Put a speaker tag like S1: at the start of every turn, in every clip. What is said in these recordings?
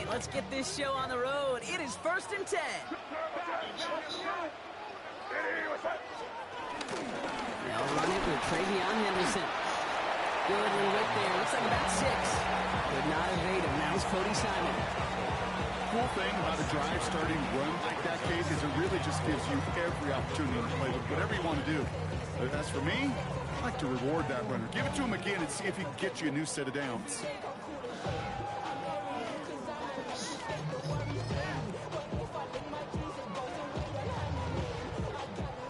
S1: right, let's get this show on the road. It is 1st and 10. They'll run it with Travion Henderson. Good little whip there. Looks like about 6. Could not evade him. Now it's Cody Simon.
S2: Cool thing about a drive starting run like that, Case, is it really just gives you every opportunity to play with whatever you want to do. But as for me, I like to reward that runner. Give it to him again and see if he can get you a new set of downs.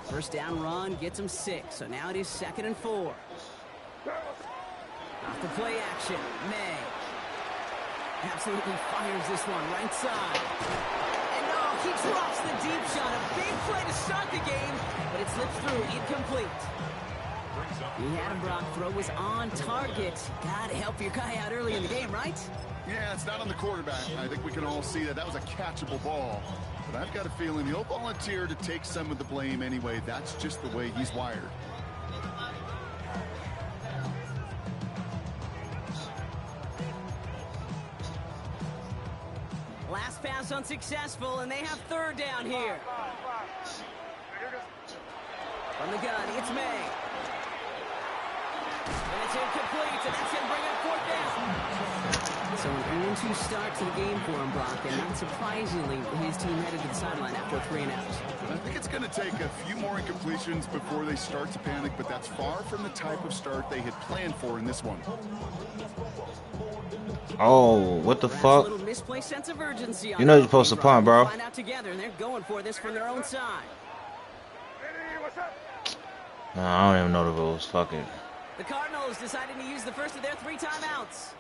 S1: First down run gets him 6. So now it is 2nd and 4. Off the play action, May. Absolutely fires this one right side. And no, he drops the deep shot. A big play to start the game, but it slips through, incomplete. He had him, Brock. Throw was on target. Gotta help your guy out early in the game, right?
S2: Yeah, it's not on the quarterback. I think we can all see that was a catchable ball. But I've got a feeling he'll volunteer to take some of the blame anyway. That's just the way he's wired.
S1: Last pass unsuccessful, and they have 3rd down here. From the gun, it's May. And it's incomplete, and that's going to bring up 4th down. So an 0-2 start to the game for him, Brock, and not surprisingly, his team headed to the sideline after 3 and outs.
S2: I think it's going to take a few more incompletions before they start to panic, but that's far from the type of start they had planned for in this one.
S3: Oh, what the fuck?
S1: Sense of urgency on
S3: you know you're supposed to punt, bro.
S1: Find out together, and they're going for this from their own side.
S3: No, I don't even know the rules. Fuck it.
S1: The Cardinals decided to use the first of their 3 timeouts.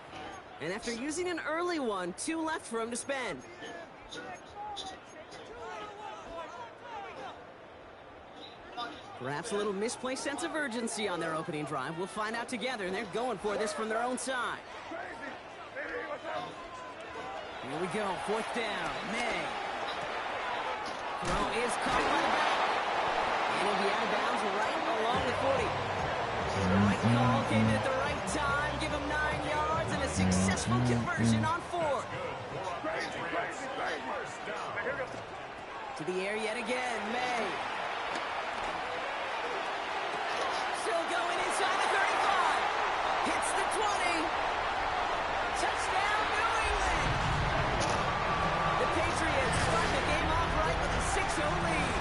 S1: And after using an early one, 2 left for him to spend. Perhaps a little misplaced sense of urgency on their opening drive. We'll find out together, and they're going for this from their own side. Here we go, 4th down, May. Throw is caught by the back. And he'll be out of bounds right along with 40. The right call came in at the right time, give him 9 yards and a successful conversion on 4th. To the air yet again, May. Still going inside the 35. Hits the 20. Touchdown, New England. The Patriots start the game off right with a 6-0 lead.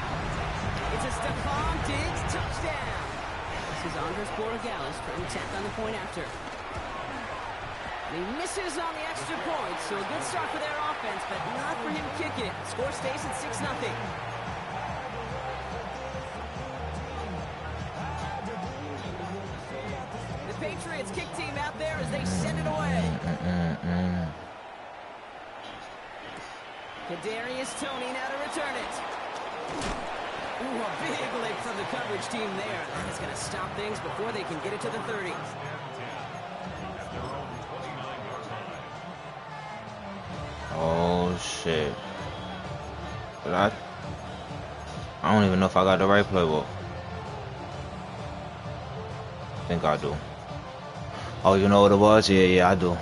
S1: It's a Stephon Diggs touchdown. This is Andres Borregales trying to tack on the point after. And he misses on the extra point, so a good start for their offense, but not for him kicking it. Score stays at 6-0. The Patriots kick team out there as they send it away. Kadarius Toney now to return it. Ooh, a big lick from the coverage team there. That is going to stop things before they can get it to the 30.
S3: Oh shit. But I don't even know if I got the right playbook. I think I do. Oh, you know what it was? Yeah, I do.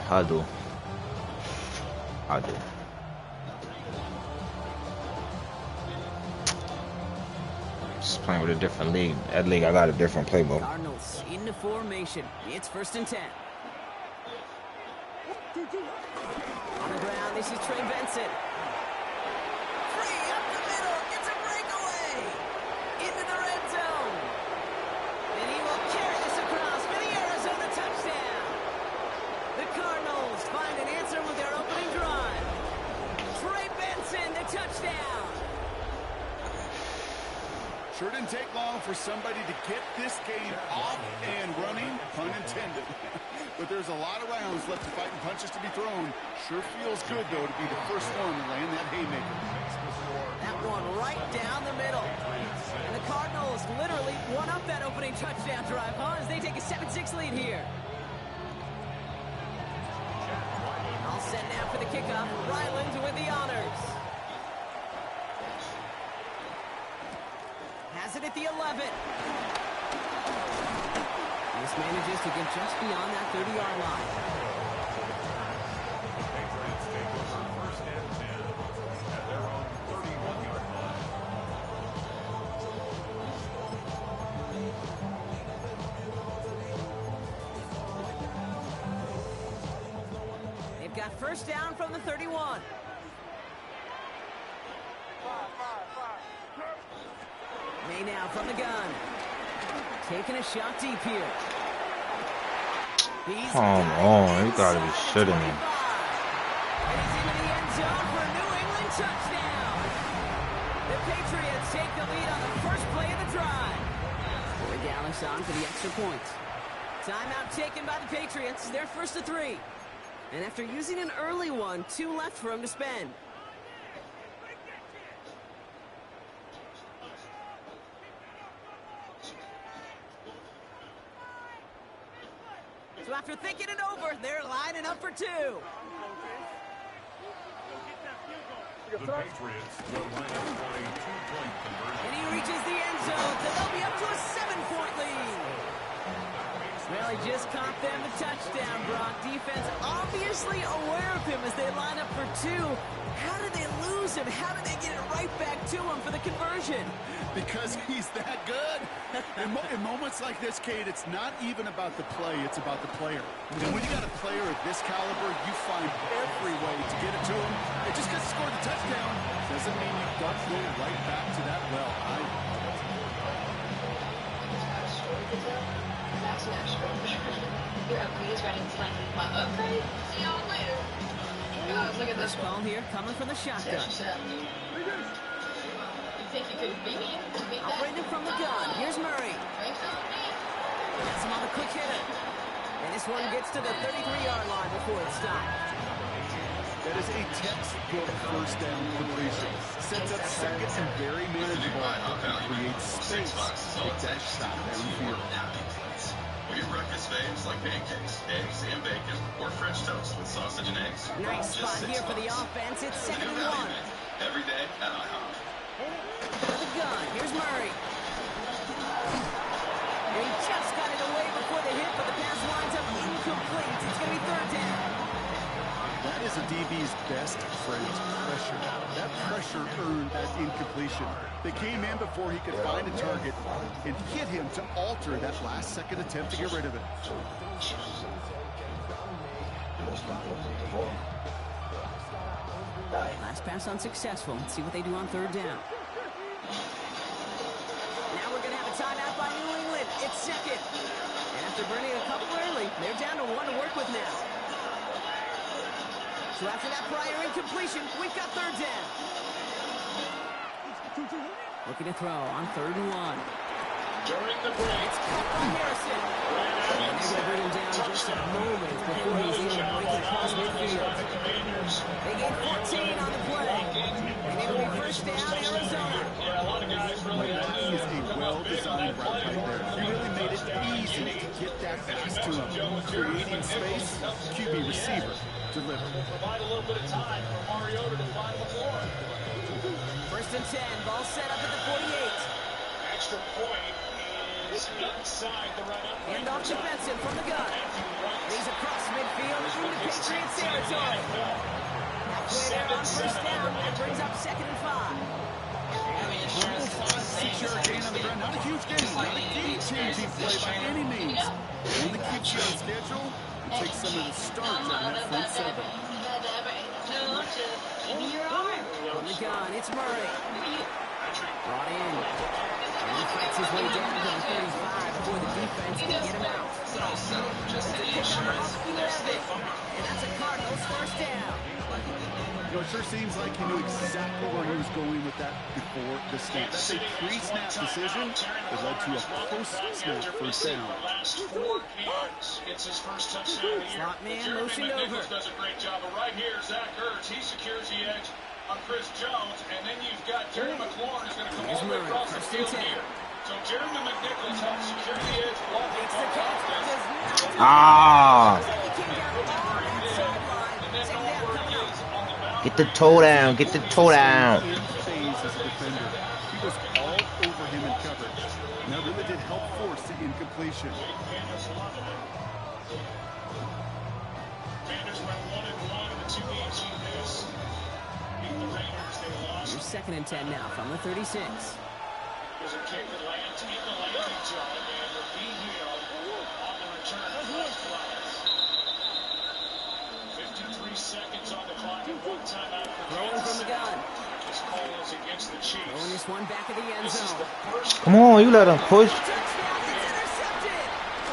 S3: Just playing with a different league. That league, I got a different playbook.
S1: Cardinals into formation. It's 1st and 10. On the ground, this is Trey Benson. Free up the middle, gets a breakaway. Into the red zone. And he will carry this across for the Arizona touchdown. The Cardinals find an answer with their opening drive. Trey Benson, the touchdown.
S2: Sure didn't take long for somebody to get this game off and running, pun intended. But there's a lot of rounds left to fight and punches to be thrown. Sure feels good, though, to be the first one to land that haymaker.
S1: That one right down the middle. And the Cardinals literally won up that opening touchdown drive, huh, as they take a 7-6 lead here. All set now for the kickoff. Ryland with the honors. Has it at the 11. This manages to get just beyond that 30-yard line. They've got first down from the 31. May now from the gun. Taking a shot deep here.
S3: Come on, you gotta be shitting me.
S1: And he's into the end zone for a New England touchdown. The Patriots take the lead on the first play of the drive. Corey Dallas on for the extra point. Timeout taken by the Patriots. They're first to 3. And after using an early one, 2 left for him to spend. So after thinking it over, they're lining up for 2.
S4: The Patriots will line up for a 2-point conversion.
S1: And he reaches the end zone, so they'll be up to a 7-point lead. Well, he just caught them the touchdown, Brock. Defense obviously aware of him as they line up for 2. How did they lose him? How did they get it right back to him for the conversion?
S2: Because he's that good. In moments like this, Cade, it's not even about the play, it's about the player. And when you got a player of this caliber, you find every way to get it to him. And just because he scored the touchdown doesn't mean you don't go right back to that well.
S5: Your upgrade is ready to like my upgrade. See y'all later. Look at this
S1: Ball here coming from the shotgun.
S5: You think you could beat me?
S1: Operating from the gun. Here's Murray. Gets him on the quick hitter. And this one gets to the 33-yard line before it stopped.
S2: That is a textbook first down completion. Sets up second and very manageable and creates space to take that shot downfield.
S6: We get breakfast faves like pancakes, eggs, and bacon, or French toast with sausage and eggs.
S1: Nice spot here for the offense. It's 2nd and 1.
S6: Every day at IHOP.
S1: For the gun. Here's Murray. And he just got it away before the hit, but the pass winds up incomplete. It's going to be 3rd down.
S2: That is a DB's best friend, pressure. That pressure earned that incompletion. They came in before he could find a target and hit him to alter that last-second attempt to get rid of it.
S1: Last pass unsuccessful. Let's see what they do on 3rd down. Now we're going to have a timeout by New England. It's 2nd. And after burning a couple early, they're down to 1 to work with now. So after that prior incompletion, we've got 3rd down. Looking to throw on 3rd and 1.
S4: During the break,
S1: It's caught by Harrison. And they're going to bring him down just a moment before he's able to break it across midfield. They gain 14 on the play. And it'll be first down, Arizona.
S4: a lot of guys really
S2: That is a well-designed route right there. He really made it easy to get that pass to him. Creating space, QB receiver delivered.
S4: provide a little bit of time for Mariota to find the floor.
S1: 1st and 10, ball set up at the 48.
S4: Extra point is inside the right up.
S1: Hand off to Benson from the gun. And he's across midfield into Patriots territory. Halfway there on first down. That brings up 2nd and 5.
S2: 6-yard gain on the ground. Not a huge gain. Not a game-changing play by any means. And the keeps you on schedule. It takes some of the starts out of that front 7.
S1: From the gun, it's Murray. Brought in. And he fights his way down to the 35 before the defense can get him out. It's a kick on the off 11. And that's a Cardinals first down.
S2: You know, it sure seems like he knew exactly where he was going with that before the snap. That's a pre-snap decision that led to a post-snap first down.
S4: Last 4 games, it's his first touchdown of the year.
S1: Slot man
S4: Jeremy
S1: motioned
S4: McNichols
S1: over.
S4: does a great job. But right here, Zach Ertz, he secures the edge on Chris Jones, and then you've got Jerry McLaurin who's going to come all the way across the field here. So Jeremy McNichols helps secure the edge, blocking
S1: It's the catch. Does not
S3: Ah!
S1: he came down all that sideline. Second down coming up.
S3: Get the toe down. Get the toe down.
S2: In phase as a defender. He was all over him in coverage. And that really did help force the incompletion.
S4: Commanders went 1-1 in the 2 games he missed. Beat the Raiders, they lost.
S1: Here's 2nd and 10 now from the 36.
S4: There's a kick that lands in the landing zone, and Rabin Hill on the return. 53 seconds Patriots against the Chiefs.
S1: Throwing this one back of the end
S4: This is
S1: zone.
S4: the first
S3: Come on, you let him push.
S1: Touchdown, it's intercepted.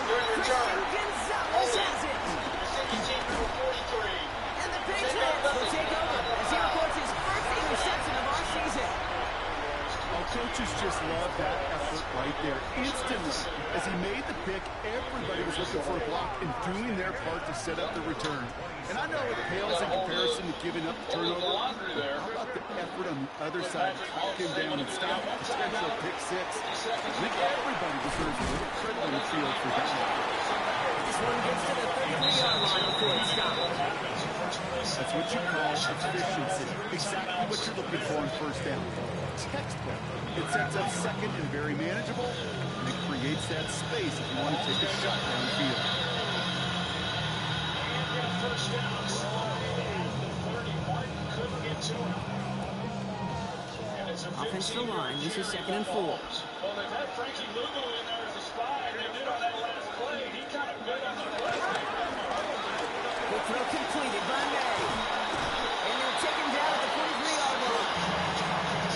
S1: Christian Gonzalez has it. And the Patriots will take over as he records his first interception of our season.
S2: Well, coaches just love that effort right there. Instantly, as he made the pick, everybody was looking for a block and doing their part to set up the return. And I know it pales in comparison to giving up the turnover. How about the effort on the other side to track him down and stop a potential pick six? I think everybody deserves a little credit on the field for that.
S1: This one gets to the 33-yard line before it's stopped.
S2: That's what you call efficiency. Exactly what you're looking for on first down. Textbook. It sets up second and very manageable, and it creates that space if you want to take a shot downfield.
S4: first down. 31 couldn't get to him. And it's a
S1: Offensive line. This is 2nd and 4.
S4: Well, they've had Frankie Luvu in there as a spy, and they did on that last play. He kind of bit on the play.
S1: The throw completed by May. And they'll take him down at the 43-yard line.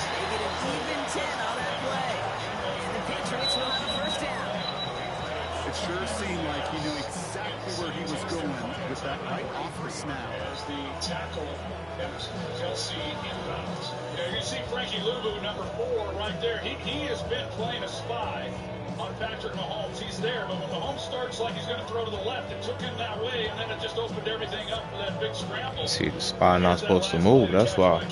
S1: They get an even 10 on that play. And the Patriots will have a first down.
S2: It sure seemed like he knew exactly where he was going with that right off the snap.
S4: As the tackle, Kelsey inbounds. You see Frankie Luvu, number 4, right there. He has been playing a spy on Patrick Mahomes. He's there, but when Mahomes starts like he's going to throw to the left, it took him that way, and then it just opened everything up for that big scramble.
S3: See, the spy not supposed to move. That's why.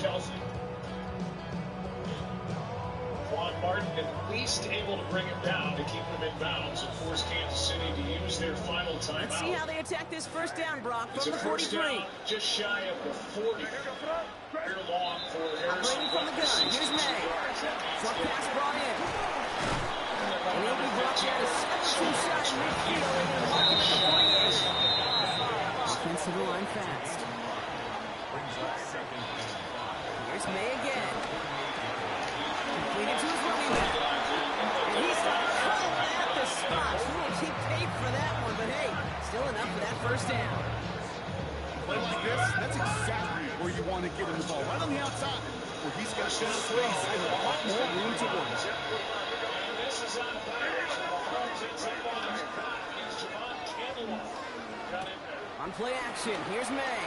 S4: Juan Martin at least able to bring him down to keep him in bounds and force Kansas City to use their final timeout.
S1: Let's see how they attack this first down, Brock,
S4: It's
S1: from
S4: a
S1: the
S4: first
S1: 43.
S4: down, just shy of the 40. Here long for Harrison.
S1: Operating from the gun. Here's May. Short pass brought in. And he'll be brought down a 17-shot in midfield. And mark him at the 48. Offensive line fast. Here's May again. Completed to his running back. And he's caught at the spot. He paid for that one, but hey, still enough for that first down.
S2: Play like this, that's exactly where you want to get him the ball. Right on the outside, where he's got that space and a lot more room to work.
S4: This is on
S1: On play action, here's May.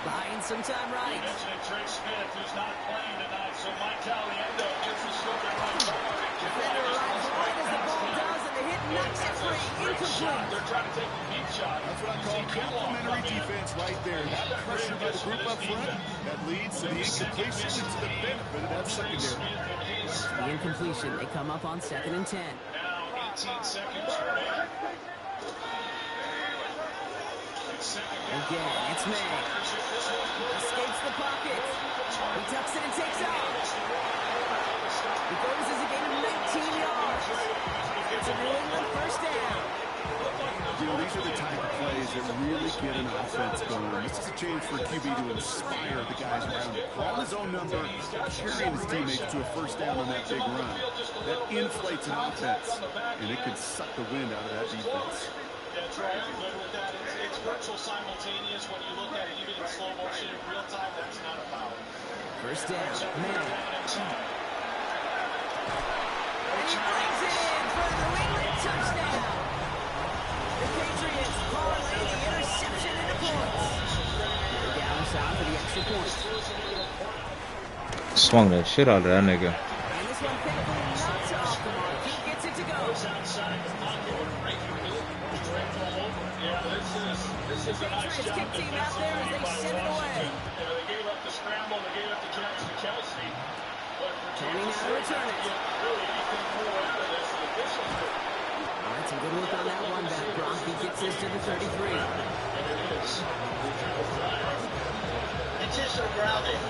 S1: Buying some time right.
S4: Trey Smith, who's not playing tonight, so Mike Caliendo gets the slip at right guard.
S1: Defender arrives right as the ball does, and the hit knocks it free. Incomplete.
S4: They're trying to take the deep shot.
S2: That's what I call complementary defense right there. That pressure by the group up front, that leads to the incompletion and to the benefit of that secondary.
S1: The incompletion, they come up on 2nd and 10.
S4: Now 18 seconds remaining.
S1: Again, it's May. Escapes the pocket. He tucks it and takes off. He goes as a gain of 19 yards. It's a New England first down.
S2: You know, these are the type of plays that really get an offense going. This is a chance for a QB to inspire the guys around him. Calling his own number, carrying his teammates to a first down on that big run. That inflates an offense, and it can suck the wind out of that defense.
S4: That's right. But with that, it's virtual simultaneous. When you look at it, even in slow motion, in real time, that's not a foul.
S1: First down, May. And he brings it in for the New England touchdown. The Patriots parlay the interception into points. They're down south for the extra point.
S3: Swung the shit out of that nigga.
S1: And this one thankfully knocks off the mark. He gets it to go.
S4: This is a nice
S1: Patriots
S4: job.
S1: kick team out there as they send it away.
S4: They gave up the scramble. They gave up the catch to Kelsey.
S1: Turning out to return it.
S4: Really anything more out of this. The officials did.
S1: All right, some good work on that one back. Brock, he gets this to the 33.
S7: Intentional grounding.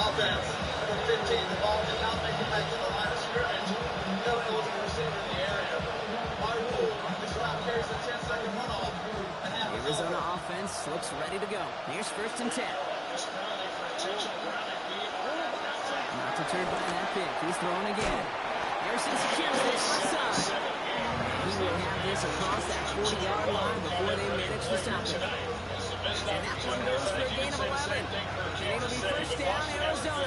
S7: Offense. Number 15. The ball did not make it back to the line of scrimmage. No eligible receiver in the area. By rule, this route carries a 10-second runoff.
S1: Arizona offense looks ready to go. Here's 1st and 10. Not deterred by that pick. He's throwing again. Harrison secures this left side. He will have this across that 40-yard line before they manage to stop it. And that one goes for a gain of 11. And it'll be first down, Arizona.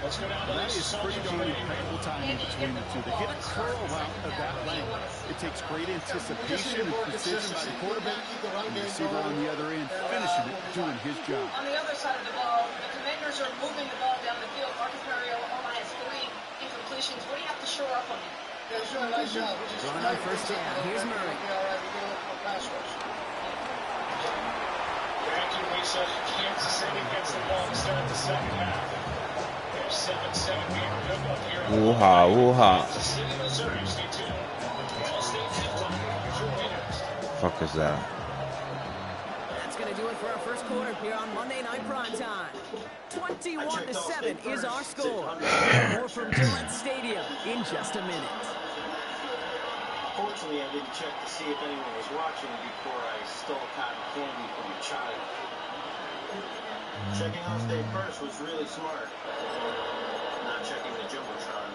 S4: Let's go down to
S2: That is pretty darn incredible timing between the two. To hit a curl out of that length, it takes great anticipation and precision by the quarterback. And the receiver on the other end finishing it, doing his job.
S5: On the other side of the ball, the Commanders are moving the ball down the field. Marcus Mariota only has 3 incompletions. What do you have to shore up on him?
S7: Yeah, he's doing a nice job.
S1: Going on first down. Here's Murray.
S7: All right, we're going to pass rush.
S4: Back to reset. Kansas City gets the ball to start the second half. There's 7-7 game. Good one here.
S3: Woo-ha, woo-ha.
S4: Kansas City, Missouri, stay tuned. Ball State and Rock.
S3: Fuck is that?
S1: That's going to do it for our first quarter here on Monday Night Prime Time. 21-7 is our score. More from Gillette Stadium in just a minute.
S8: Fortunately, I didn't check to see if anyone was watching before I stole cotton candy from a child. Checking Allstate first was really smart. Not checking the Jumbotron,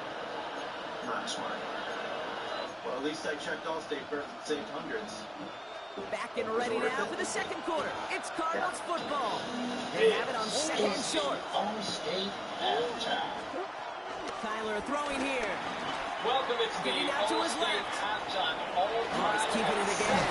S8: not smart. Well, at least I checked Allstate first and saved hundreds.
S1: Back and ready now for the second quarter. It's Cardinals football. They have it on second and short.
S4: Allstate halftime.
S1: Kyler throwing here.
S4: Welcome, it's the
S1: Getting out to his
S4: Allstate
S1: left.
S4: halftime.
S1: Oh, he's keeping it again.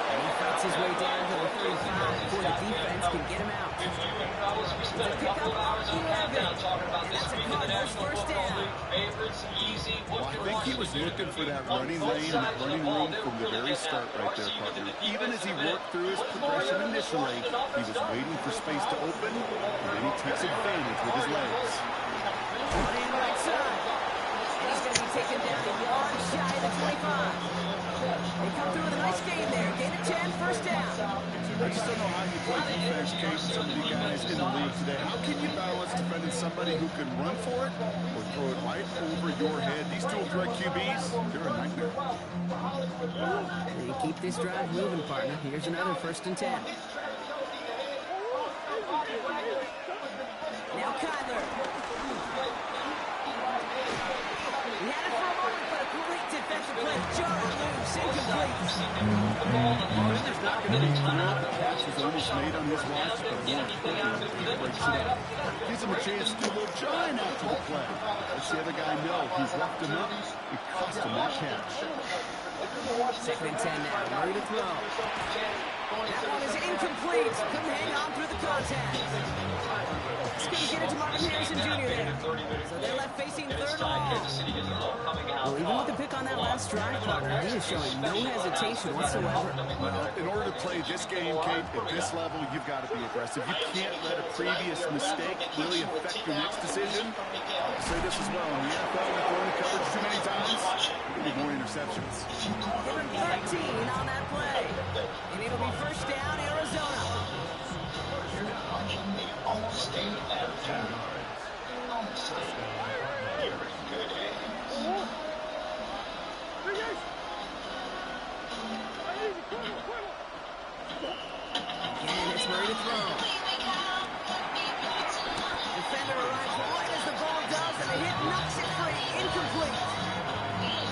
S1: And he fights his way down to the 35 before the defense can get him out.
S4: It's a
S1: pickup of 11. And that's a Cardinals first down.
S4: Favorites, easy.
S2: Well, I think he was looking for that running lane and that running room from the very start right there, partner. Even as he worked through his progression initially, he was waiting for space to open, and then he takes advantage with his legs.
S1: On in right side. And he's going to be taken down a yard shy of the 25. They come through with a nice gain there. Gain of 10, first down.
S2: I just don't know how you play defense, Kate, with some of the guys in the league today. How can you balance defending somebody who can run for it or throw it right over your head? These dual threat QBs, they're a nightmare.
S1: They keep this drive moving, partner. Here's another first and 10. Now Kyler. He had it for a moment, but a great defensive play. Jarred loose, incomplete.
S2: There's not going to be thrilled. The catch was almost made on his watch, but more importantly, he breaks it up. Gives him a chance to do a little giant after the play. Lets the other guy know he's left him up. It cost him that catch.
S1: Second and 10 now. Murray to throw. That one is incomplete. Couldn't hang on through the contact. He's going to get it to Marvin Harrison Jr. there. So they're left facing third and long. Well, even with the pick on that last drive, partner, he is showing no hesitation whatsoever.
S2: Well, in order to play this game, Kate, at this level, you've got to be aggressive. You can't let a previous mistake really affect your next decision. I'll say this as well. In the NFL, they're throwing coverage too many times. There'll be more interceptions.
S1: Give him 13 on that play. And it'll be first down, Arizona.
S4: Allstate halftime. Allstate. You're in good hands.
S1: And it's Murray to throw. Defender arrives right as the ball does, and the hit knocks it free. Incomplete.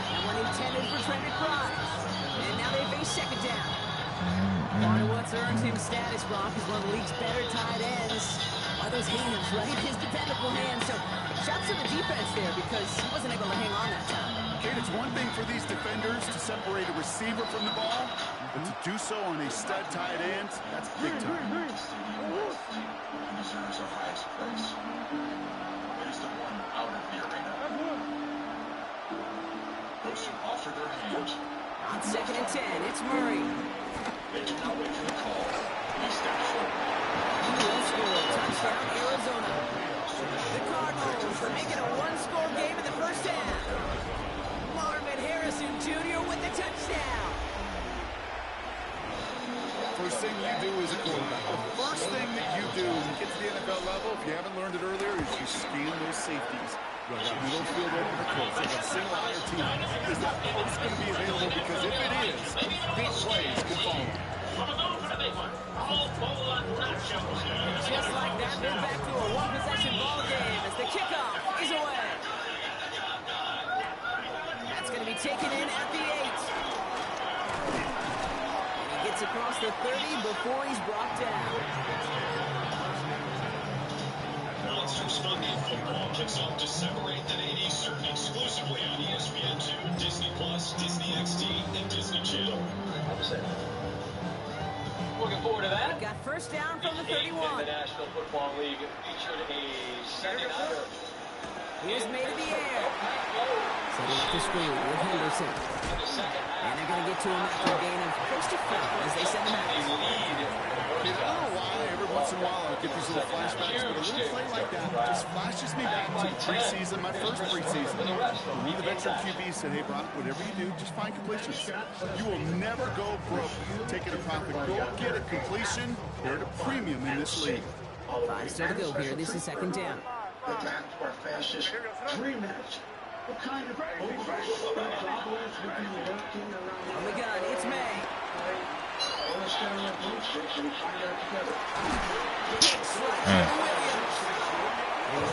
S1: That one intended for Trent McBride. And now they face second down. Part of what's earned him status, Brock, is one of the league's better tight ends. Are those hands, right? His dependable hands. So shouts to the defense there because he wasn't able to hang on that time.
S2: Kate, it's one thing for these defenders to separate a receiver from the ball, but to do so on a stud tight end, that's big time.
S6: Deserves our highest praise. Here's the one out of the arena. Those who offer their hand.
S1: On second and 10, it's Murray.
S6: They do not wait for the call. They step forward.
S1: Touchdown, Arizona. The Cardinals make it a one-score game in the first half. Marvin Harrison Jr. with the touchdown.
S2: First thing you do as a quarterback, the first thing that you do when you get to the NFL level, if you haven't learned it earlier, is you scan those safeties. Right out middle field over the course. Like a single higher team. Is that post going to be available? Because if it is, big plays can follow.
S1: Just like that, we're back to a one-possession ball game as the kickoff is away. That's going to be taken in at the 8. And he gets it across the 30 before he's brought down.
S4: Monsters Monday Football kicks off December 8th at 8 Eastern, exclusively on ESPN2, Disney Plus, Disney XD, and Disney Channel.
S9: Looking forward to that.
S1: Got first down from the 31.
S9: The National Football League featured a Sunday-nighter.
S1: Here's made in the air. Setting up the screen with Henderson. And they're going to get to him after a gain of close to 4 as they send him out.
S2: I don't know why every once in a while I get these little flashbacks, but a little play like that just flashes me back to preseason, my first preseason. Me, the veteran QB, said, hey, Brock, whatever you do, just find completions. You will never go broke taking a profit. Go get a completion. They're at a premium in this league.
S1: 5 still to go here. This is second down.
S8: The time for fastest 3 minutes. What kind of
S1: On the gun, it's May. He's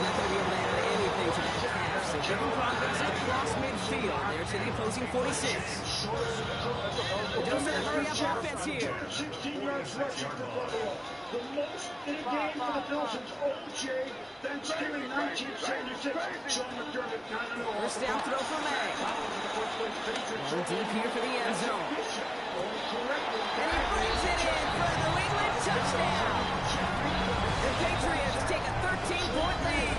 S1: not going to be able to add anything to that pass. So given progress across midfield there to the opposing 46. Doesn't hurry up offense here.
S7: 16 yards rushing for Buffalo. The most in a game for the Bills since O.J. Thanksgiving 1976. Sean McDermott, 9-0.
S1: First down throw for May. One deep here for the end zone. And he brings it in for the New England touchdown. The Patriots take a 13-point lead.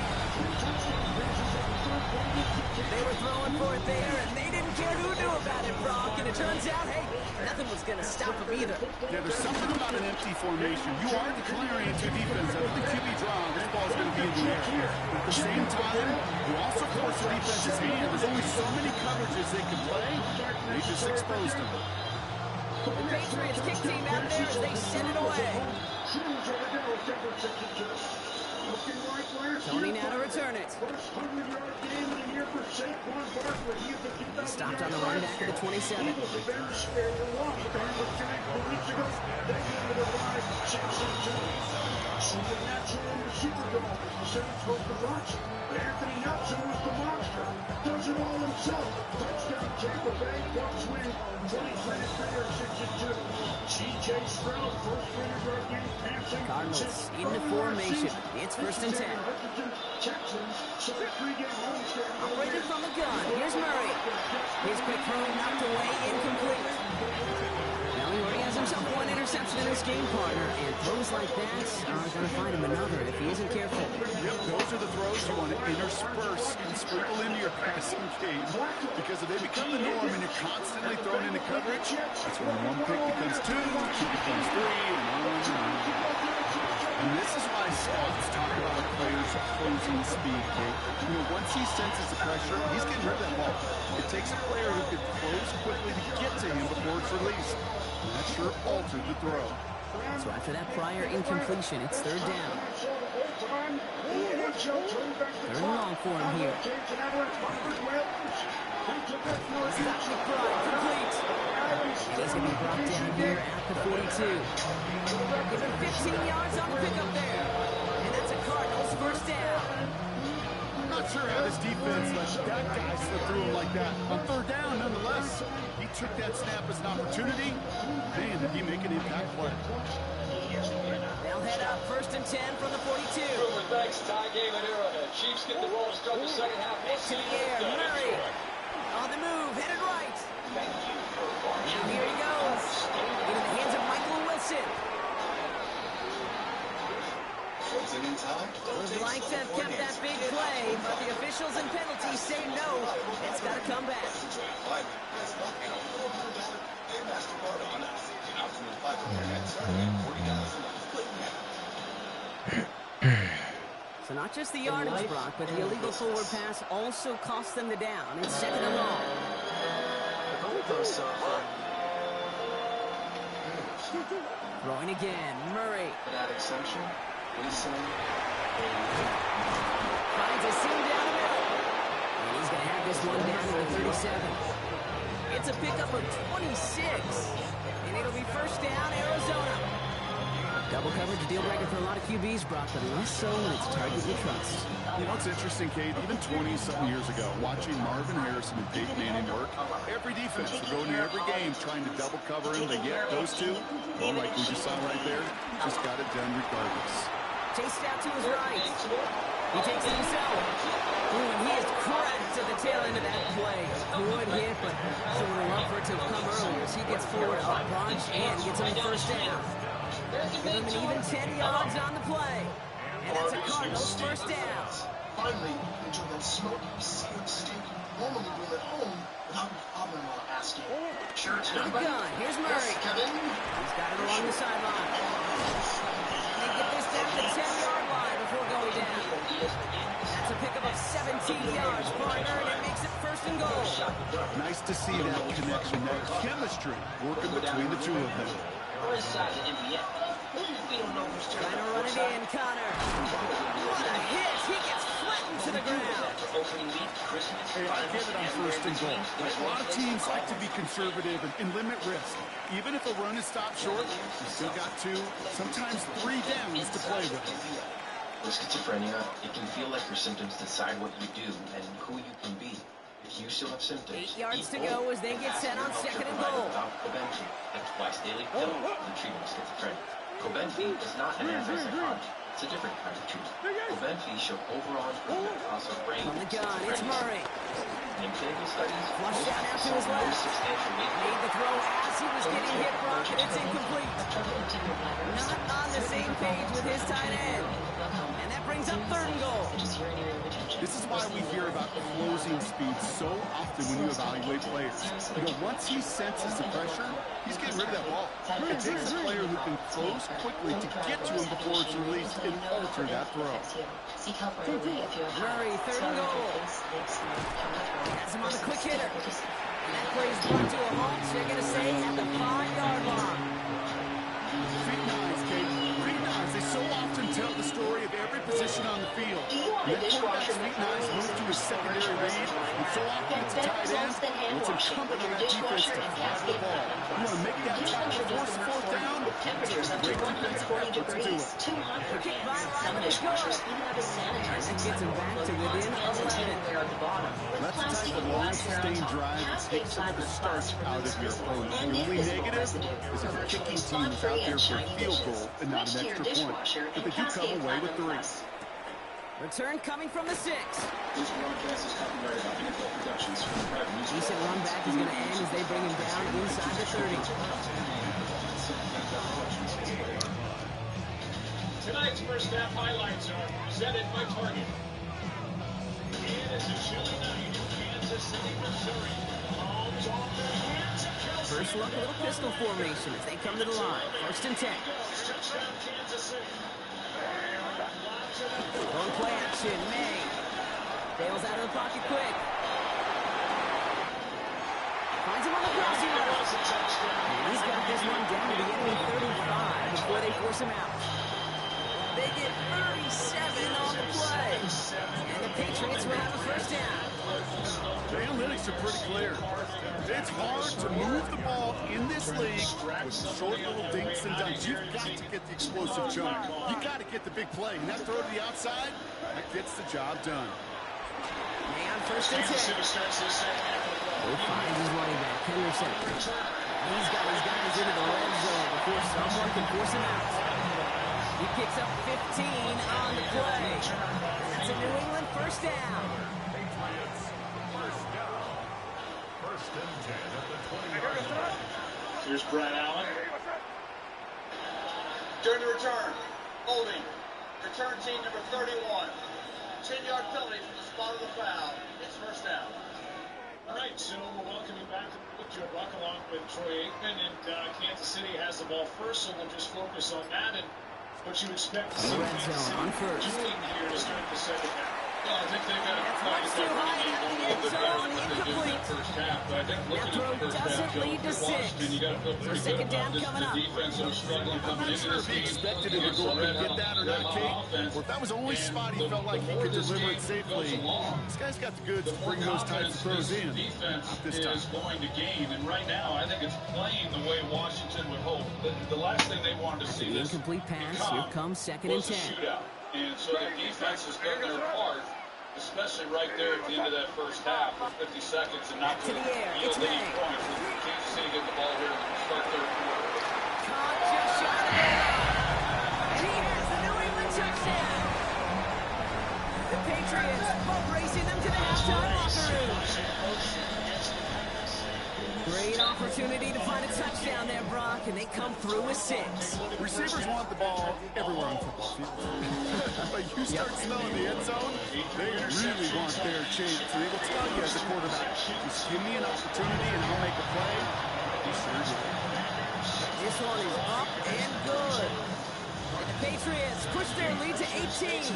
S1: They were throwing for it there, and they didn't care who knew about it, Brock. And it turns out, hey, nothing was going to stop them either.
S2: Yeah, there's something about an empty formation. You are declaring to defense that with the QB draw, this ball's going to be in the air. But at the same time, you also force the defense's hand. There's only so many coverages they can play. They just exposed them.
S1: The Patriots kick team out there as they send it away. Tony now to return it. He stopped on the run back to the 27.
S7: But Anthony Nelson was the monster. Does it all himself. Touchdown Tampa Bay. Bucks win 23-6-2. C.J. Stroud, first 300-yard game passing.
S1: Cardinals into formation. It's first and 10.
S7: Texans, so the 3-game homestand.
S1: Operating from the gun. Here's Murray. His quick throw knocked away, incomplete. Now he already has himself one interception in his game, partner, and throws like that are going to find him another if he isn't careful.
S2: Yep, those are the throws you want to intersperse and sprinkle into your passing game, because if they become the norm and you're constantly thrown into coverage, that's when one pick becomes 2, 2 becomes 3, and on and on. And this is why scouts talk about a player's closing speed, Kate. You know, once he senses the pressure, he's getting rid of that ball. It takes a player who can close quickly to get to him before it's released. And that sure altered the throw.
S1: So after that prior incompletion, it's third down. Third and long for him here. Scott McBride complete. And he's going to be brought down here at the 42. Given 15 yards on the pickup there. And that's a Cardinals first down.
S2: I'm not sure how this defense let that guy slip through him like that. On third down, nonetheless, he took that snap as an opportunity. Man, did he make an impact play.
S1: They'll head up first and 10 from the 42.
S9: Thanks, tie game at Arrowhead. Chiefs get the ball to start the second half.
S1: To the air, Murray. On the move, headed right. Now here he goes. Into the hands of Michael Wilson. Would like to have kept that big play, but the officials and penalties say no. It's got to come back. So not just the yardage, Brock, but the illegal forward pass also cost them the down. It's second and long. Throwing again, Murray.
S8: That exception,
S1: Finds a seam down the middle. And he's going to have this one down to the 37. It's a pickup of 26. And it'll be first down, Arizona. Double coverage, a deal breaker for a lot of QBs, Brock, but less so when it's a target you trust.
S2: You know, it's interesting, Kate, even 20-something years ago, watching Marvin Harrison and Peyton Manning work, every defense would go into every game trying to double cover him, but yet those two, well, like we just saw right there, just got it done regardless.
S1: Chased out to his right. He takes it himself. Ooh, and he is cracked at the tail end of that play. A good hit, but sure would love for it to have come earlier. So he gets forward a bunch and gets him the first down. Give him an even 10 yards on the play. And that's a Cardinals first down.
S10: Finally, enjoy that smoky, seared steak you normally grill at home without your father-in-law asking. Sure, it's
S1: Out of the gun. Here's Murray.
S10: Yes, Kevin.
S1: He's got it along the sideline. They get this down to the 10-yard line before going down. That's a pickup of 17 yards for an earn. It makes it first and goal.
S2: Nice to see that connection, that chemistry working between the two of them.
S1: Trying to run it in, Connor. What a hit. He gets flattened to the ground.
S2: Hey, I get it on first and goal. A lot of teams like to be conservative and limit risk. Even if a run is stopped short, you still got 2, sometimes 3 downs to play with.
S11: With schizophrenia, it can feel like your symptoms decide what you do and who you can be. If you still have symptoms,
S1: 8 yards to go as they get set on second and goal.
S11: Cobenfy, a twice-daily pill for the treatment of schizophrenia. Cobenfy is not an antipsychotic. It's a different kind of treatment. Cobenfy showed overall improvement across a range
S1: From the gun, it's Murray.
S11: In clinical studies,
S1: Flushed out to his left. Made the throw as he was getting hit, Brock, and it's incomplete. Not on the same page with his tight end. And that brings up third and goal.
S2: This is why we hear about closing speed so often when you evaluate players. You know, once he senses the pressure, he's getting rid of that ball. It takes a player who can close quickly to get to him before it's released and alter that throw.
S1: Murray, third and goal. Has him on the quick hitter. And that play is brought to a halt, so you're going to say at the 5-yard line.
S2: Big knives, Kate. Big knives. They so often tell the story of every position on the field. That quarterback's big knives move to his secondary read, and so often it's a tight end, and it's incumbent on that defense to fly the ball. You want to make that tackle, force the fourth down, it's a great defensive effort to do it.
S1: Kick by Ryan to go. That gets him back to within 11.
S2: That's the type of long, sustained drive that takes some of the starch out of your opponent. The only negative is if the kicking team is out there for a field goal and not an extra point. But they do come away with 3.
S1: Return coming from the 6.
S4: This broadcast is copyrighted by NFL Productions.
S1: Decent run back is going to end as they bring him down inside the 30.
S4: Tonight's first half highlights are presented by Target. It is a chilly night in Kansas City, Missouri. Mahomes off the hands of Kelsey.
S1: First look, a little pistol formation as they come to the line. First and 10.
S4: Touchdown, Kansas City.
S1: Long play action, May. Bails out of the pocket quick. Finds him on the crossing route. He's got this one down to the enemy 35 before they force him out. They get 37 on the play. And the Patriots will have a first down.
S2: The analytics are pretty clear. It's hard to move the ball in this league with short little dinks and dunks. You've got to get the explosive jump. You've got to get the big play. And that throw to the outside, that gets the job done.
S1: May on first and 10. He finds his running back, Henderson. He's got his guys into the red zone before someone can force him out. He picks up 15 on the play. That's a New England first down.
S12: First and 10 at the 20-yard line.
S4: Here's Brad Allen.
S7: During the return, holding, return team number 31. 10-yard penalty from the spot of the foul. It's first down.
S4: All right, so we're welcoming back to Joe Buck along with Troy Aikman, and Kansas City has the ball first, so we'll just focus on that and what you expect to see Kansas City doing here to start the second half. Well, I think they've got a
S1: That's too high out the end zone, incomplete. That throw doesn't lead to 6. So second down coming up.
S2: I'm not sure if he expected him to go up and get that or not, Kate, or if that was the only spot he felt like he could deliver it safely. This guy's got the goods to bring those types of throws in.
S4: Defense
S2: Not this time.
S4: is going to gain, and right now I think it's playing the way Washington would hope. the last thing they wanted to see
S1: The incomplete pass. Here comes 2nd and 10.
S4: Shootout. And so the defense has done their part, especially right there at the end of that first half with 50 seconds and not to
S1: the air. It's
S4: lead
S1: May.
S4: points. Kansas City getting the ball here to start third quarter.
S1: Caught just shot of it. And he has the New England touchdown. The Patriots both racing them to the halftime locker room. Great opportunity to find a touchdown there, Brock, and they come through with 6.
S2: Receivers want the ball everywhere on the football field. But you start smelling the end zone, they really want their chance. And they will tell you as a quarterback, just give me an opportunity and I'll make a play. He sure did.
S1: This one is up and good. And the Patriots push their lead to 18.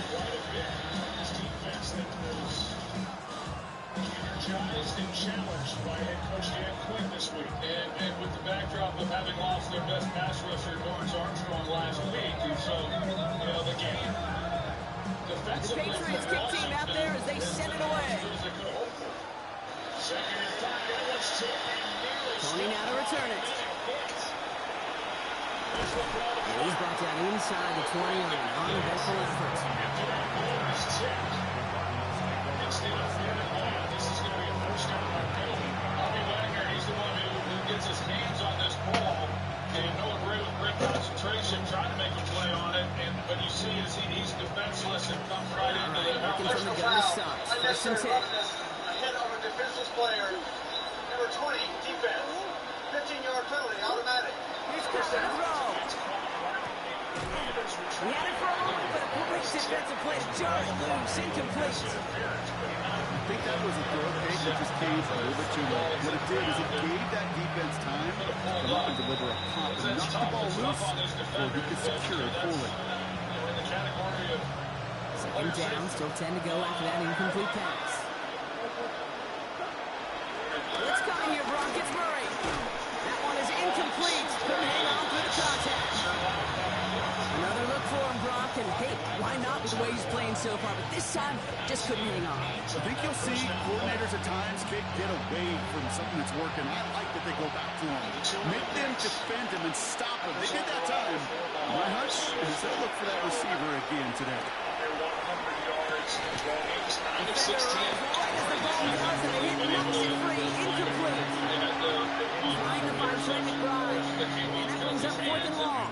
S4: Energized and challenged by head coach Dan Quinn this week. And with the backdrop of having lost their best pass rusher, Dorrance Armstrong, last week. And so, the game defensively.
S1: The Patriots kick team out there as they send it away.
S4: Second and 5.
S1: Tony now to return it. And he's brought down inside the 20 on an uneventful effort.
S4: Bobby Wagner, he's the one who gets his hands on this ball. And Noah Gray with great concentration, trying to make a play on it. But you see as he's defenseless and comes right into the
S1: looking from the gun sucks. First and 10.
S7: Ahead of a defenseless player. Number 20, defense. 15-yard penalty, automatic.
S1: Here's Chris to throw. He had it for a moment, but a great defensive play to Jarrett loose, incomplete.
S2: I think that was a throw fake that just came a little bit too low. What it did is it gave that defense time to come up and deliver a pop and knock the ball loose before he could secure it fully.
S1: Second down, still 10 to go after that incomplete pass. What's coming here, Brock? It's Murray. That one is incomplete. Couldn't hang on through the contact. Another look for him, Brock, and hey, why not with the way he's playing so far? But this time, just couldn't hang on.
S2: I think you'll see coordinators at times get away from something that's working. I like that they go back to him. Make them defend him and stop him. They did that time. My hunch is they'll look for that receiver again today.
S4: 100 yards, 12
S1: 16. Right as the ball does, and they hit knocks it free, incomplete. Trying to find Trey McBride, and that brings up 4th and long.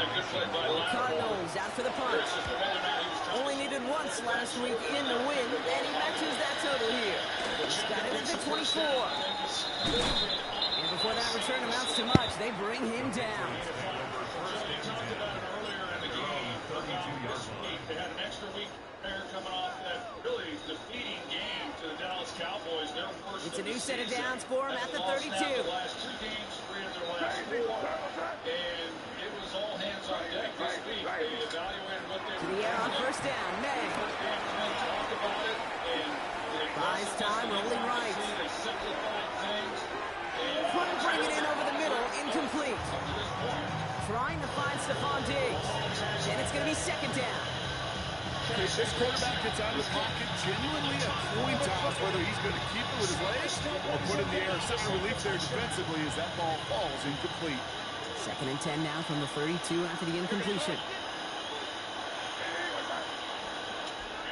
S1: Cardinals out for the punt. Only needed once last week in the win, and he matches that total here. He's got it at the 24. And before that return amounts to much, they bring him down.
S4: They had an extra week there coming off that really defeating game to the Dallas Cowboys. Their worst.
S1: It's a new set of downs for him at the 32.
S4: The last 2 games, 3 of their last 4. And it was all hands on deck this week. They evaluated what they
S1: to the air on first down. May.
S4: Talked about it. And
S1: buys time, rolling right.
S4: They simplified things.
S1: Couldn't bring it in over the middle. Incomplete. Trying to find Stephon Diggs. And it's going to be 2nd down.
S2: If this quarterback gets out of the pocket, genuinely a coin toss whether he's going to keep it with his legs or put it in the air. Such a relief there defensively as that ball falls incomplete.
S1: 2nd and 10 now from the 32 after the incompletion.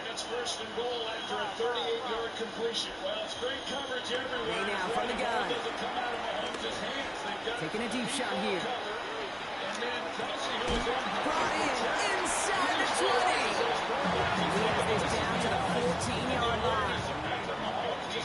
S4: And it's 1st and goal after a 38-yard completion. Well, it's great coverage everywhere.
S1: Hey now from the gun.
S4: Doesn't come out of Mahomes' hands. They've got
S1: taking a deep shot here.
S4: And then Kelsey, who was
S1: brought in inside the 20. He has this down to the 14-yard line.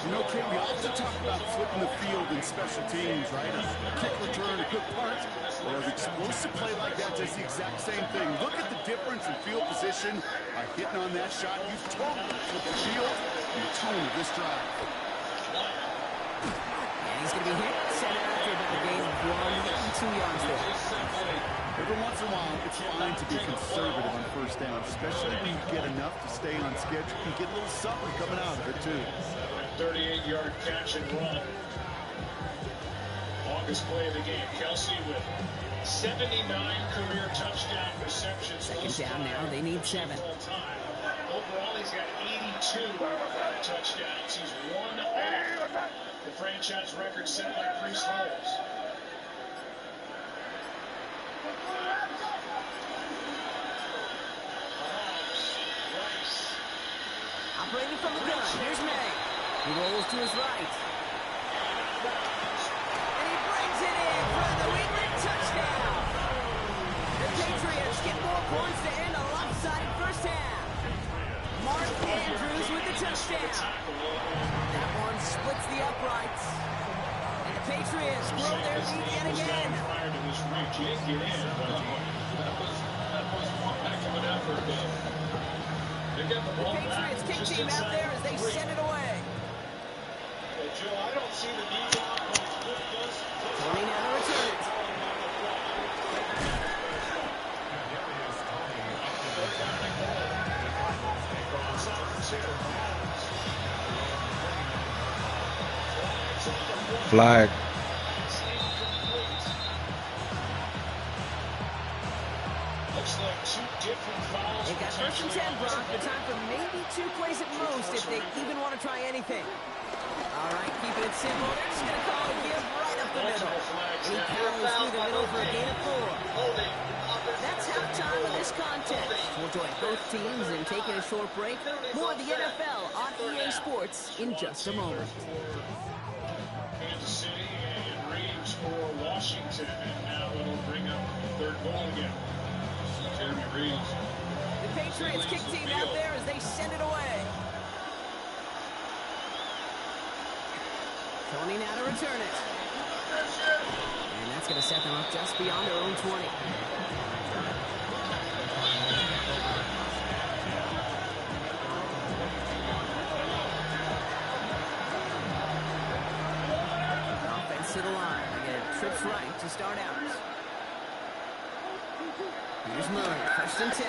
S2: You know, Kim, we often talk about flipping the field in special teams, right? A kick return, a good punt, or an explosive play like that does the exact same thing. Look at the difference in field position by hitting on that shot. You've totally flipped the field and the tone of this drive.
S1: And he's going to be hit, sent after about a gain of 1 2 yards there.
S2: Every once in a while, it's fine to be conservative on first down, especially when you get enough to stay on schedule. You get a little something coming out of it, too.
S4: 38-yard catch and run. Longest play of the game. Kelsey with 79 career touchdown receptions.
S1: 2nd down now. They need 7.
S4: Overall, he's got 82 touchdowns. He's one off the franchise record set by Priest Holmes.
S1: Operating from the gun. Here's May. He rolls to his right. And he brings it in for the New England touchdown. The Patriots get more points to end a lopsided first half. Mark Andrews with the touchdown. That one splits the uprights. And the Patriots grow their lead yet again.
S4: Prior to this reach, you didn't get in, but that was one heck of an effort. They get the ball back.
S1: The Patriots kick team out there as they send it away.
S4: Joe, I don't see the need on
S1: Tony now to return it.
S3: Flag.
S4: Looks like two different fouls.
S1: They got first and 10, Brock, but time for maybe 2 plays at most if they even want to try anything. All right, keeping it simple. They're just going to call a give right up the middle. And he powers through the middle for a gain of 4. That's halftime of this contest. We'll join both teams in taking a short break. More of the NFL on EA Sports in just a moment.
S4: Kansas City and Reeves for Washington, and now it'll bring up third goal again. Jeremy Reeves.
S1: The Patriots kick team out there as they send it away. Tony now to return it. And that's going to set them up just beyond their own 20. Offense to the line. They get trips right to start out. Here's Murray, first and 10.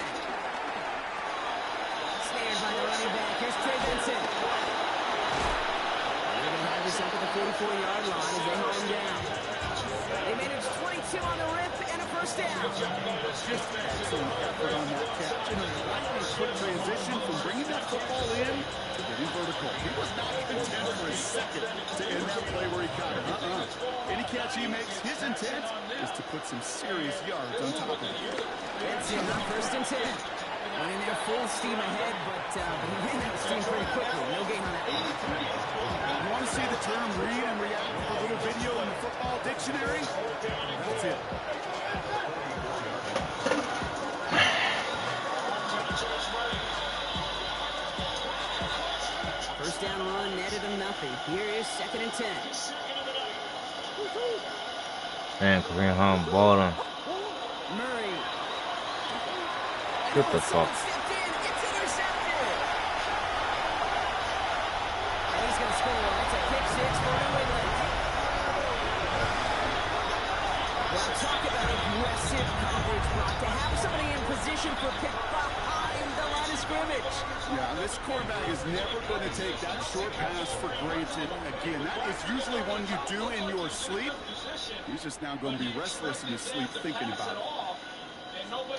S1: Snared by the running back. Here's Trey Benson. They're going to have this up at the 44-yard line as they hold him down. They managed 22 on the rip and a first down.
S2: Just excellent effort on that catch. And a lightning quick transition from bringing that football in to getting vertical. He was not content for a second to end that play where he caught it. Any catch he makes, his intent is to put some serious yards on top of it.
S1: Benson on first and 10. Went in there full steam ahead, but he ran out of steam pretty quickly. No gain on that.
S2: You want to see the term read and react with a little video in the football dictionary? That's it.
S1: First down run, netted him nothing. Here is second and 10.
S3: Man, Kareem Hunt balling.
S1: Murray.
S3: What the fuck?
S1: Stepped in. It's intercepted. And he's going to score. That's a pick 6 for New England. Well, talk about aggressive coverage, Brock. To have somebody in position for pick behind the line of scrimmage.
S2: Yeah, this quarterback is never going to take that short pass for granted again. That is usually one you do in your sleep. He's just now going to be restless in his sleep thinking about it.
S1: Way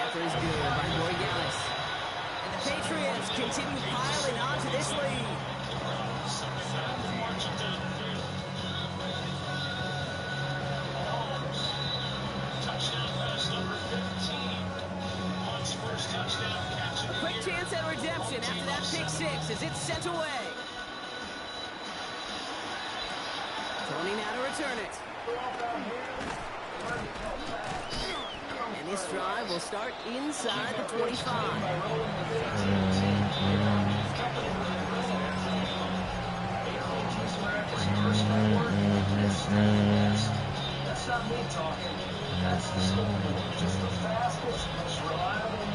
S1: after is good by Roy Gallis. And the Patriots continue piling onto this lead. A quick chance at redemption after that pick 6 as it's sent away. Tony now to return it. And this drive will start inside the 25.
S9: That's not me talking. That's the just the fastest, most reliable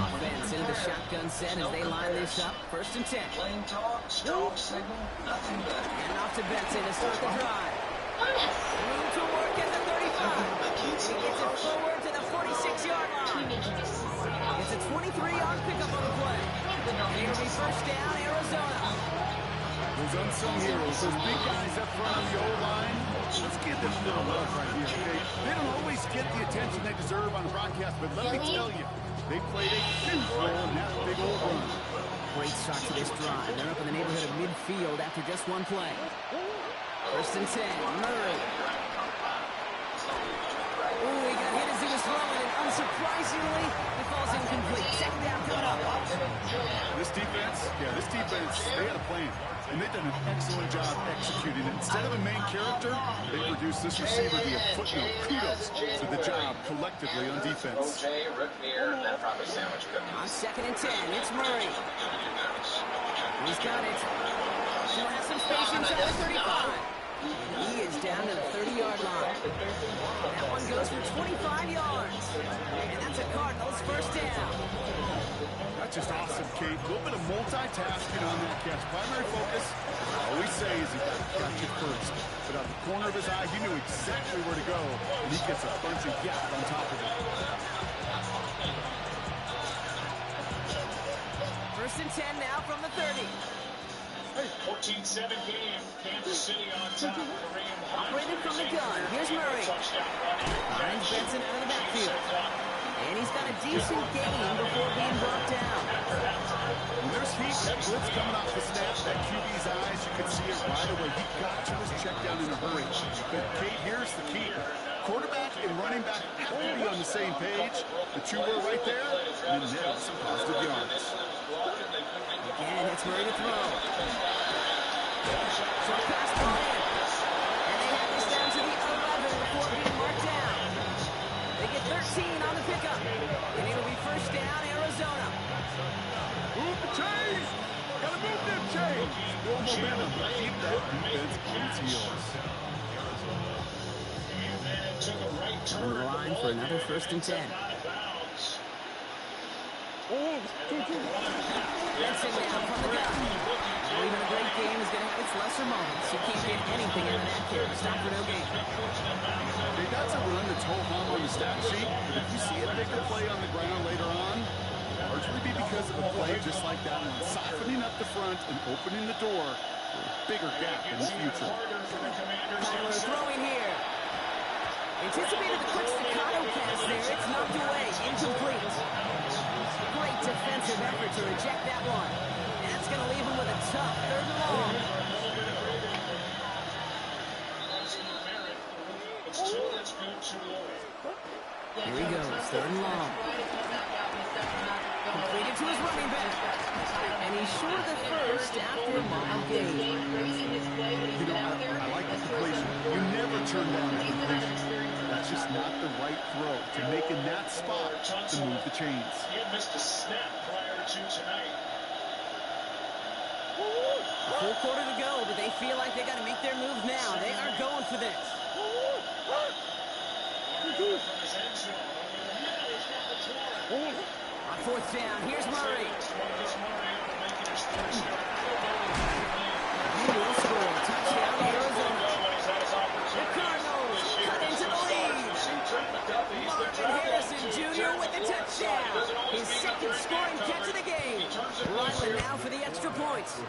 S1: Offense into the shotgun set as they line this up. First and 10.
S9: plain talk, strong signal, nothing better.
S1: And off to Benson to start the drive. Room to work at the 35. He gets it forward to the 46-yard line. It's a 23-yard pickup on the play. And it'll be first down, Arizona.
S2: Those unsung heroes, those big guys up front on the O-line, let's give them a little love right here, okay? They don't always get the attention they deserve on the broadcast, but let me tell you, they played a huge role in that big old run.
S1: Great start to this drive. They're up in the neighborhood of midfield after just one play. First and 10, Murray. Ooh, he got hit as he was throwing, and unsurprisingly, it falls incomplete. Second down coming up.
S2: This defense, they had a plan, and they've done an excellent job executing it. Instead of a main character, they produced this receiver to be a footnote. Kudos to the job collectively on defense.
S1: On 2nd and 10, it's Murray. He's got it. He'll have some space inside the 35. He is down to the 30-yard line. That one goes for 25 yards. And that's a Cardinals first down.
S2: That's just awesome, Kate. A little bit of multitasking on that catch. Primary focus, I always say, is he got to catch it first. But out the corner of his eye, he knew exactly where to go, and he gets a bunch of gap on top of it.
S1: 1st and 10 now from the 30.
S4: 14-7 game. Kansas City on top.
S1: Operated from the gun. Here's Murray. Finds Benson out of the backfield. And he's got a decent gain before being brought down.
S2: When there's heat, blitz coming off the snap, that QB's eyes, you can see it right away. He got to his check down in a hurry. But Kate, here's the key. Quarterback and running back have to be on the same page. The two were right there, and then net some positive yards.
S1: Again, it's Murray to throw. So pass the line. And they have this down to the 11 before being marked down. They get 13 on the pickup. And it'll be first down, Arizona.
S2: Move the chains! Gotta move them chains! More momentum. Keep that defense on its heels.
S1: On the line for another 1st and 10. Benson now from the gun. Even a great game is going to have its lesser moments. You can't get anything out of that kid. Stop for no gain.
S2: They got to run the ho-hum on the stat sheet, but if you see a bigger play on the ground later on, largely be because of a play just like that one, softening up the front and opening the door for a bigger gap in the future.
S1: Kyler throwing here. Anticipated the quick staccato pass there. It's knocked away. Incomplete. Great defensive effort to reject that one. And that's going to leave him with a tough 3rd and long. Here he goes, 3rd and long. Completed to his running back. And he's short of the first after a long gain.
S2: You know, I like the completion. You never turn down a completion. That's just not the right throw to make in that spot to move the chains.
S4: He had missed a snap prior to tonight.
S1: A full quarter to go, but they feel like they got to make their move now. They are going for this. On 4th down, here's Murray. He will score. Touchdown, Arizona. The Cardinals cut into the lead. Marvin Harrison Jr. with the touchdown. His 2nd scoring catch of the game. Ryland now for the extra points.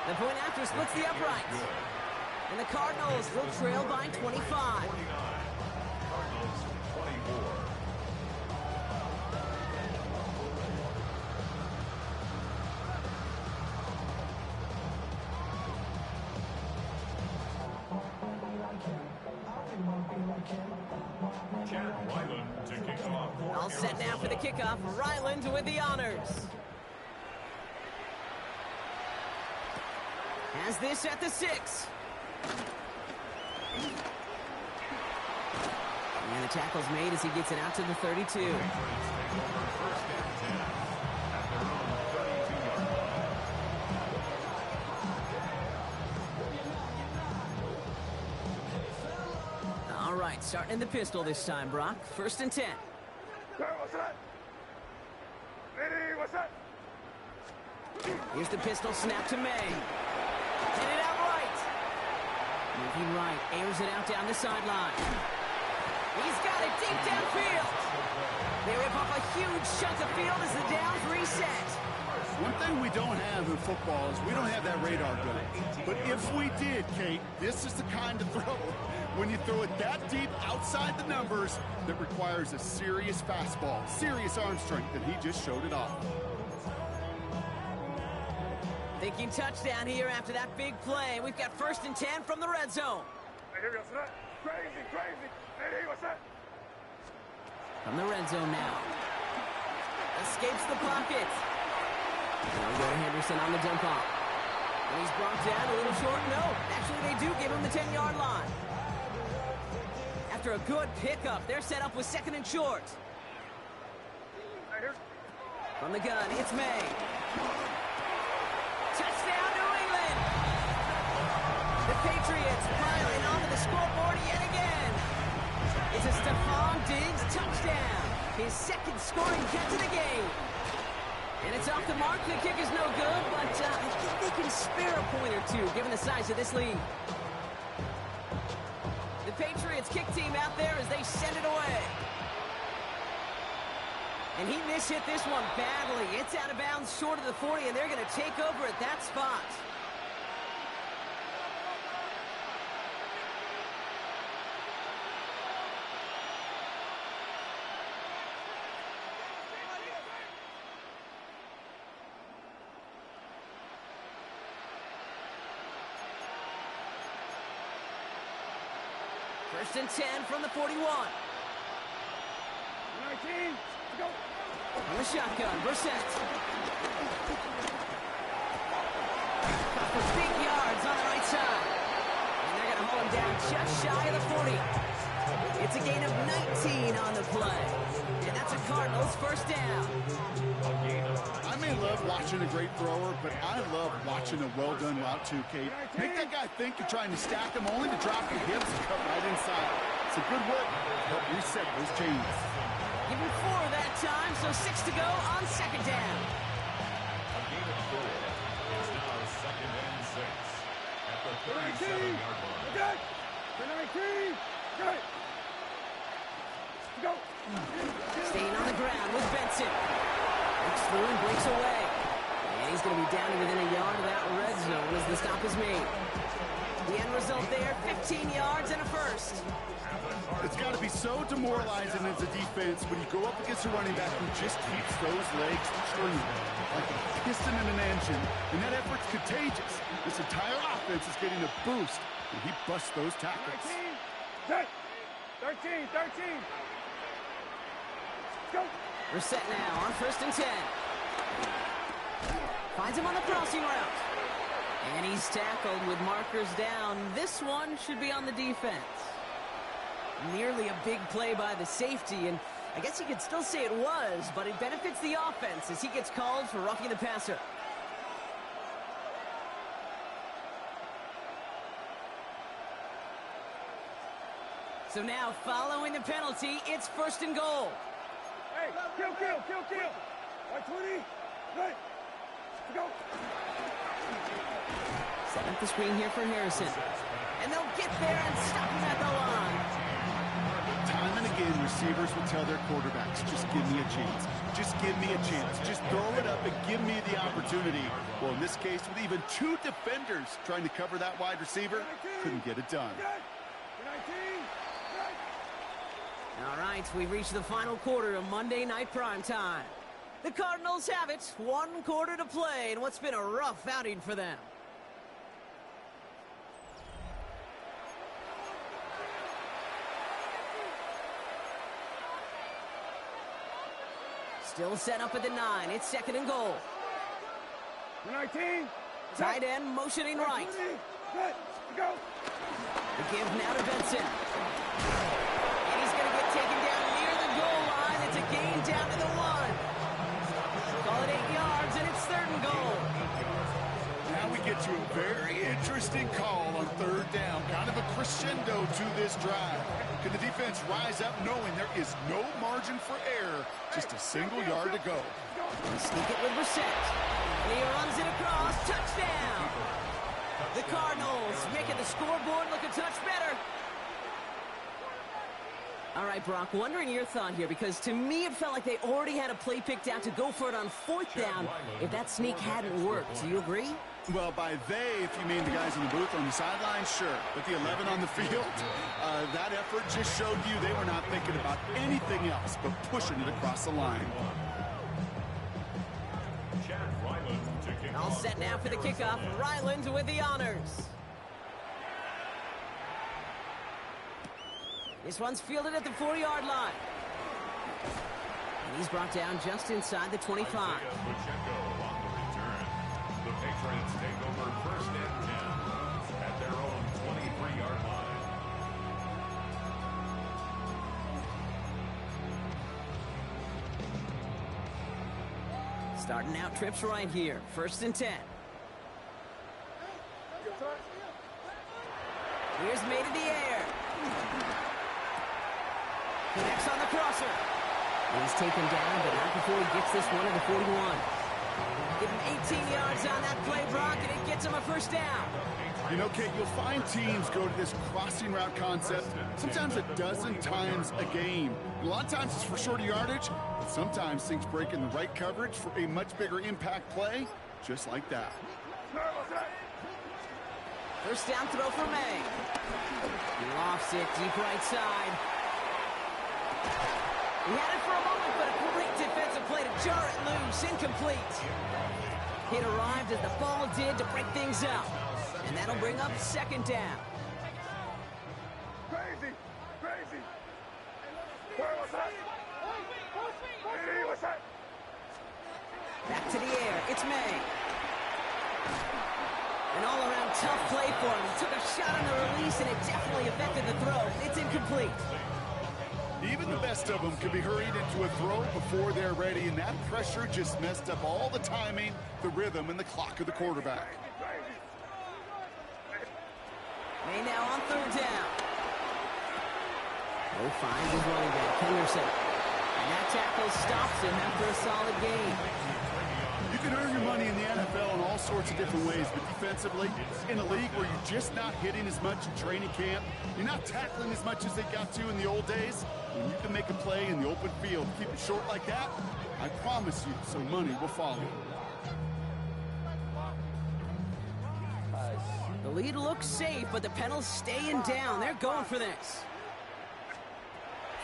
S1: The point after splits the uprights. And the Cardinals will trail by 25.
S12: Cardinals 24. Ryland to kick off.
S1: All set now for the kickoff. Ryland with the honors. Has this at the 6. And the tackle's made as he gets it out to the 32. All right, starting in the pistol this time, Brock. 1st and 10. Here's the pistol snap to May. Hit it out right. Moving right, airs it out down the sideline. He's got it deep downfield. They rip off a huge chunk of field as the downs reset.
S2: One thing we don't have in football is we don't have that radar gun. But if we did, Kate, this is the kind of throw, when you throw it that deep outside the numbers, that requires a serious fastball, serious arm strength, and he just showed it off.
S1: Thinking touchdown here after that big play. We've got 1st and 10 from the red zone. From the red zone now. Escapes the pocket. There we go, Henderson on the dump off. And he's brought down a little short. No, actually they do give him the 10-yard line. After a good pickup, they're set up with 2nd and short. From the gun, it's May. Touchdown, New England! The Patriots piling onto the scoreboard yet again. It's a Stephon Diggs touchdown. His 2nd scoring catch of the game. And it's off the mark. The kick is no good, but I think they can spare a point or two given the size of this lead. The Patriots kick team out there as they send it away. And he mishit this one badly. It's out of bounds short of the 40, and they're going to take over at that spot. First and 10 from the 41. 19. Go. On the shotgun, Brissett. For big yards on the right side. And they're going to hold him down just shy of the 40. It's a gain of 19 on the play. And that's a Cardinals first down.
S2: I may love watching a great thrower, but I love watching a well-done route too, Kate. Make that guy think you're trying to stack him only to drop your hips and cut right inside. It's a good way to help reset those chains.
S1: Give him 4 that time, so 6 to go on 2nd down.
S12: A gain of 4. It's now 2nd and 6 at the 37-yard line.
S1: Okay. 19. Good. Go. Staying on the ground with Benson. Breaks through and breaks away. And he's going to be down to within a yard of that red zone as the stop is made. The end result there, 15 yards and a first.
S2: It's got to be so demoralizing as a defense when you go up against a running back who just keeps those legs turning like a piston in an engine. And that effort's contagious. This entire offense is getting a boost, and he busts those tackles.
S1: 13. Go. We're set now on 1st and 10. Finds him on the crossing route. And he's tackled with markers down. This one should be on the defense. Nearly a big play by the safety, and I guess you could still say it was, but it benefits the offense as he gets called for roughing the passer. So now, following the penalty, it's 1st and goal. Hey, kill. Right 20, right. Go. Set up the screen here for Harrison. And they'll get there and stop him at the line.
S2: Time and again, receivers will tell their quarterbacks, just give me a chance. Just give me a chance. Just throw it up and give me the opportunity. Well, in this case, with even 2 defenders trying to cover that wide receiver, couldn't get it done.
S1: All right, we've reached the final quarter of Monday Night Primetime. The Cardinals have it, 1 quarter to play in what's been a rough outing for them. Still set up at the 9. It's 2nd and goal. 19. Tight end motioning right. Go. The give now to Benson. And he's going to get taken down near the goal line. It's a gain down to the 1. Call it 8 yards, and it's 3rd and goal.
S2: Now we get to a very interesting call on 3rd down. Kind of a crescendo to this drive. Can the defense rise up knowing there is no margin for error? Just a single yard to go.
S1: Sneak it with Brissett. And he runs it across. Touchdown! The Cardinals making the scoreboard look a touch better. All right, Brock, wondering your thought here, because to me it felt like they already had a play picked out to go for it on 4th down if that sneak hadn't worked. Do you agree?
S2: Well, by they, if you mean the guys in the booth on the sideline, sure. But the 11 on the field, that effort just showed you they were not thinking about anything else but pushing it across the line.
S12: Chad Ryland to
S1: All set now for the kickoff. Ryland with the honors. This one's fielded at the 4-yard line. And he's brought down just inside the 25.
S12: Pacheco on the return. The Patriots take over 1st and 10 at their own 23-yard line.
S1: Starting out trips right here. 1st and 10. Here's made in the air. Connects on the crosser. He's taken down, but not before he gets this one at the 41. Give him 18 yards on that play, Brock, and it gets him a 1st down.
S2: You know, Kate, you'll find teams go to this crossing route concept sometimes a dozen times a game. A lot of times it's for shorter yardage, but sometimes things break in the right coverage for a much bigger impact play, just like that.
S1: 1st down throw for May. He lofts it deep right side. He had it for a moment, but a great defensive play to jar it loose. Incomplete. It arrived as the ball did to break things up. And that'll bring up 2nd down.
S13: Crazy! Crazy! Where was that? What's that?
S1: Back to the air. It's May. An all-around tough play for him. He took a shot on the release, and it definitely affected the throw. It's incomplete.
S2: Even the best of them can be hurried into a throw before they're ready, and that pressure just messed up all the timing, the rhythm, and the clock of the quarterback.
S1: May now on 3rd down. Oh, finds his running back, Henderson. And that tackle stops him after a solid game.
S2: You can earn your money in the NFL in all sorts of different ways, but defensively, in a league where you're just not hitting as much in training camp, you're not tackling as much as they got to in the old days, when you can make a play in the open field, keep it short like that, I promise you some money will follow.
S1: The lead looks safe, but the Penals staying down. They're going for this.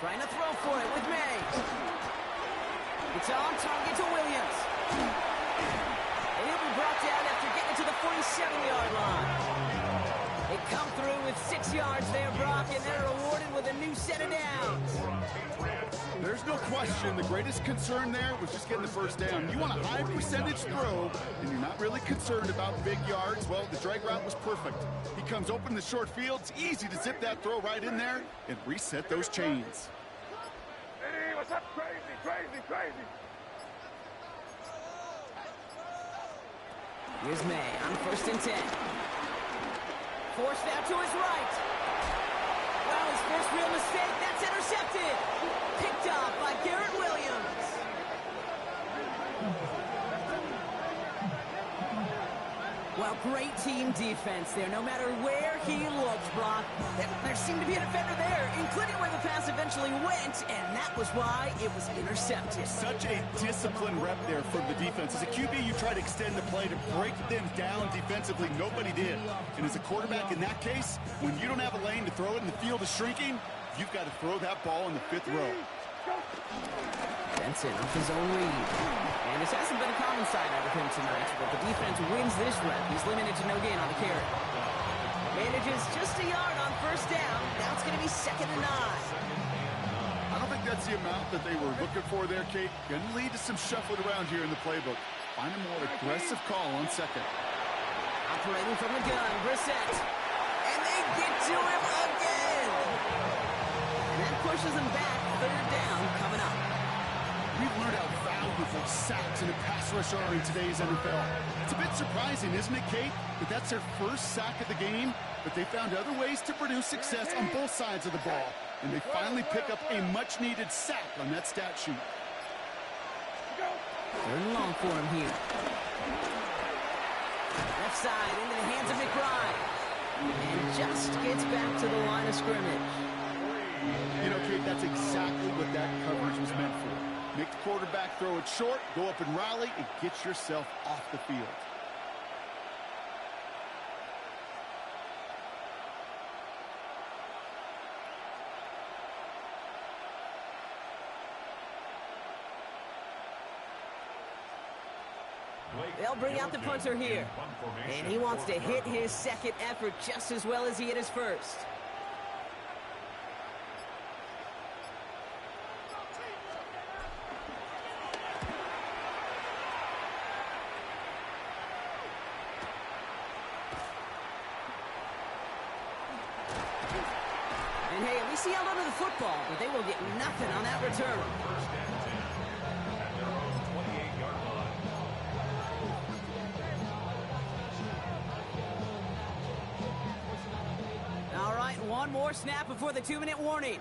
S1: Trying to throw for it with May. It's on target to Williams. And he'll be brought down after getting to the 47-yard line. They come through with 6 yards there, Brock, and they're rewarded with a new set of downs.
S2: There's no question the greatest concern there was just getting the 1st down. You want a high percentage throw, and you're not really concerned about big yards. Well, the drag route was perfect. He comes open in the short field. It's easy to zip that throw right in there and reset those chains.
S13: Hey, what's up? Crazy, crazy, crazy.
S1: Here's May on 1st and 10. Forced out to his right. Well, his first real mistake. That's intercepted. Picked up by Garrett Williams. Well, great team defense there. No matter where he looked, Brock, there seemed to be a defender there, including where the pass eventually went, and that was why it was intercepted.
S2: Such a disciplined rep there from the defense. As a QB, you try to extend the play to break them down defensively. Nobody did. And as a quarterback in that case, when you don't have a lane to throw it and the field is shrinking, you've got to throw that ball in the 5th row.
S1: Benson off his own read. And this hasn't been a common sight out of him tonight, but the defense wins this rep. He's limited to no gain on the carry. Manages just a yard on 1st down. Now it's going to be 2nd and 9.
S2: I don't think that's the amount that they were looking for there, Kate. Going to lead to some shuffling around here in the playbook. Find a more aggressive call on 2nd.
S1: Operating from the gun, Brissett. And they get to him again. And that pushes him back. 3rd down coming up.
S2: We've learned how valuable sacks in a pass rush are in today's NFL. It's a bit surprising, isn't it, Kate, that that's their first sack of the game, but they found other ways to produce success on both sides of the ball, and they finally pick up a much-needed sack on that stat sheet.
S1: 3rd and long for him here. Left side into the hands of McBride. And just gets back to the line of scrimmage.
S2: You know, Kate, that's exactly what that coverage was meant for. Make the quarterback throw it short, go up and rally, and get yourself off the field.
S1: They'll bring out the punter here. And he wants to hit his second effort just as well as he hit his first. And hey, at least he held onto the football, but they will get nothing on that return.
S12: First and 10 at their own 28-yard line.
S1: All right, one more snap before the 2-minute warning.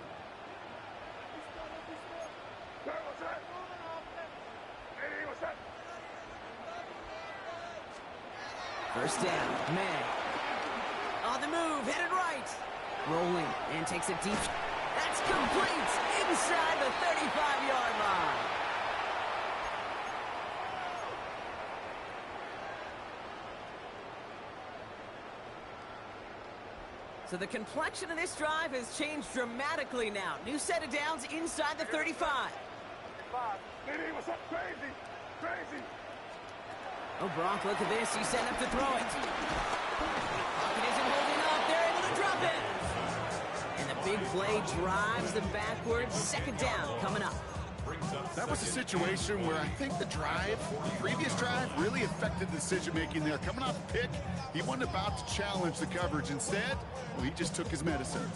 S1: First down, May. On the move, headed right. Rolling, and takes a deep... That's complete! Inside the 35-yard line. So the complexion of this drive has changed dramatically now. New set of downs inside the 35.
S13: What's up? Crazy! Crazy!
S1: Oh, Brock, look at this. He's setting up to throw it. Pocket isn't holding up. They're able to drop it. And the big play drives them backwards. Second down coming up.
S2: That was a situation where I think the previous drive, really affected the decision-making there. Coming off the pick, he wasn't about to challenge the coverage. Instead, well, he just took his medicine.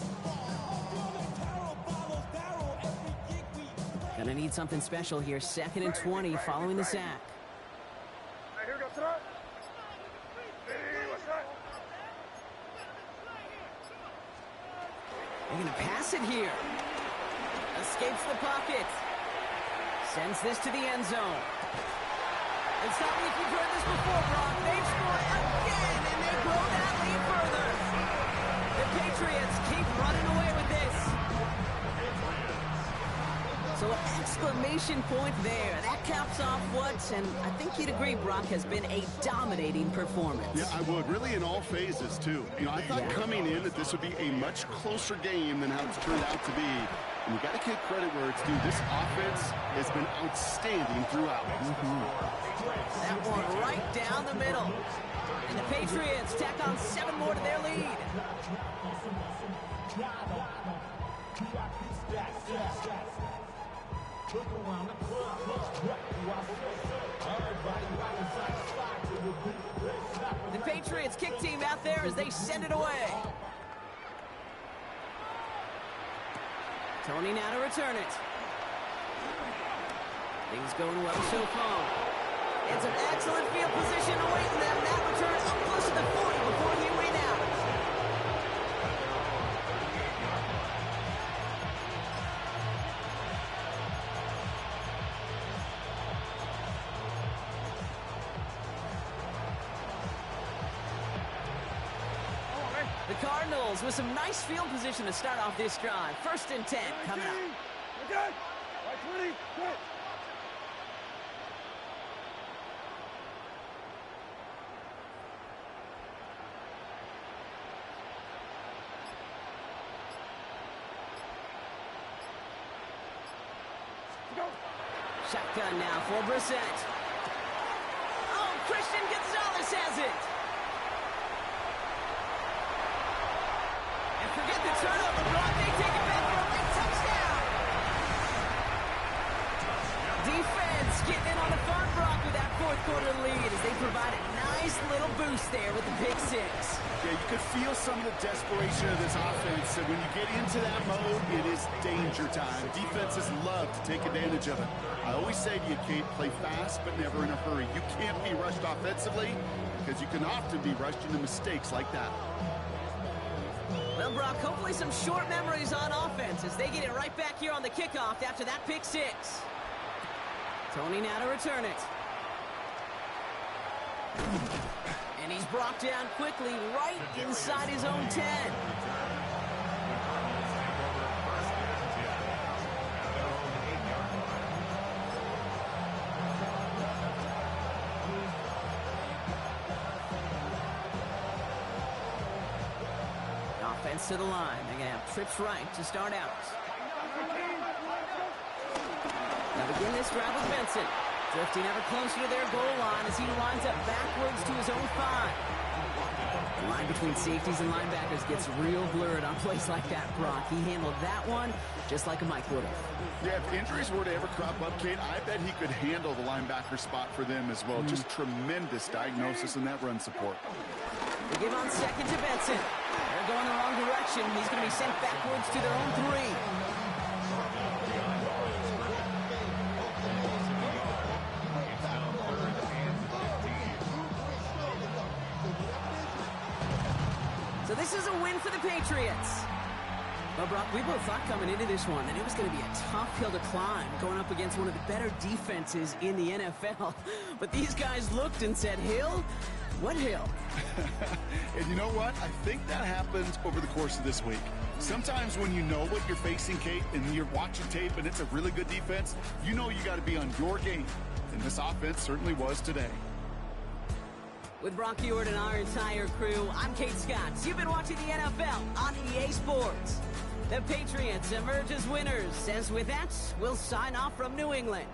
S1: Gonna need something special here. 2nd and 20 following the sack.
S13: Here we go, throw it. What's that?
S1: They're gonna pass it here. Escapes the pocket. Sends this to the end zone. It's not like you've heard this before, Brock. They've scored again, and they grow that lead further. The Patriots keep running away with this. So exclamation point there. That caps off what, and I think you'd agree, Brock, has been a dominating performance.
S2: Yeah, I would. Really in all phases, too. You know, I thought coming in that this would be a much closer game than how it's turned out to be. And you got to give credit where it's due. This offense has been outstanding throughout.
S1: That one right down the middle. And the Patriots tack on 7 more to their lead. The Patriots kick team out there as they send it away. Tony now to return it. Things going well so far. It's an excellent field position awaiting them. That return up close to the 40 before he went out. The Cardinals with some nice field position to start off this drive. 1st and 10 coming up.
S13: Okay. Right 20. Go.
S1: Shotgun now for Brissett. Oh, Christian Gonzalez has it. And forget the turnover, Brock. They take it back for a big touchdown. Defense getting in on the fun, Brock, with that 4th quarter lead as they provide a nice little boost there with the pick 6.
S2: Yeah, you could feel some of the desperation of this offense. And when you get into that mode, it is danger time. Defenses love to take advantage of it. I always say to you, Kate, play fast but never in a hurry. You can't be rushed offensively because you can often be rushed into mistakes like that.
S1: Well, Brock, hopefully some short memories on offense as they get it right back here on the kickoff after that pick 6. Tony now to return it. And he's brought down quickly right inside his own 10. Offense to the line. They're going to have trips right to start out. Now begin this drive with Benson. Drifting ever closer to their goal line as he lines up backwards to his own 5. The line between safeties and linebackers gets real blurred on plays like that, Brock. He handled that one just like a Mike would have.
S2: Yeah, if injuries were to ever crop up, Kate, I bet he could handle the linebacker spot for them as well. Just tremendous diagnosis in that run support.
S1: They give on second to Benson. They're going the wrong direction. He's going to be sent backwards to their own 3. So this is a win for the Patriots. But Brock, we both thought coming into this one that it was going to be a tough hill to climb, going up against one of the better defenses in the NFL. But these guys looked and said, Hill? What hill?
S2: And you know what? I think that happens over the course of this week. Sometimes when you know what you're facing, Kate, and you're watching tape and it's a really good defense, you know you got to be on your game. And this offense certainly was today.
S1: With Brock Huard and our entire crew, I'm Kate Scott. You've been watching the NFL on EA Sports. The Patriots emerge as winners, as with that, we'll sign off from New England.